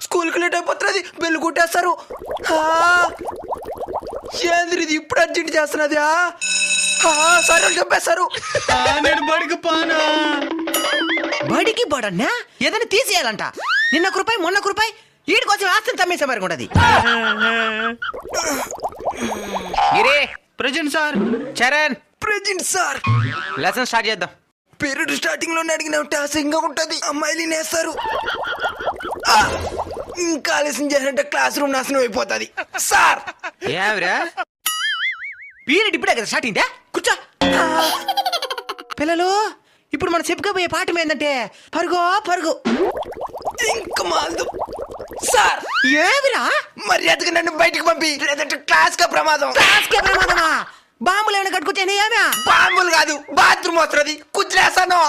స్కూల్కి late అయిపోతున్నది, bell కొట్టేస్తారు. ఏంద్ర ఇది ఇప్పుడు అర్జెంట్ చేస్తున్నది? సార్ వాళ్ళు చెప్పేస్తారు. నేను బడికి పానా. బడికి బడన్నా ఏదైనా తీసేయాలంట. నిన్న రూపాయి మొన్న రూపాయి వీడి కోసం ఆస్తిని తమ్మేసే మరి ఉంటది. Giri present sir. Charan present sir. Lesson start చేద్దాం. పీరియడ్ స్టార్టింగ్ లోనే అడిగిన టాసింగ్ ఉంటది, అమ్మాయిలు నేస్తారు. ఇంకా ఆలస్యం చేసినట్టే క్లాస్ రూమ్ నాశనం అయిపోతుంది సార్. ఏమిరా పీరియడ్ ఇప్పుడే కదా స్టార్ట్ అయిందా? కూర్చో. పిల్లలు ఇప్పుడు మనం చెప్పుకోబోయే పాఠం ఏంటంటే పరుగో పరుగు. ఇంకా మాల్దు సార్. ఏమిరా మర్యాదగా నన్ను బయటికి పంపి, లేదంటే క్లాస్ కా ప్రమాదం. క్లాస్కే ప్రమాదమా? బాంబులు ఏమైనా కట్టుకొచ్చానే? ఏమే బాంబులు కాదు, బాత్రూమ్ వస్తుంది, కుదిరేస్తాను.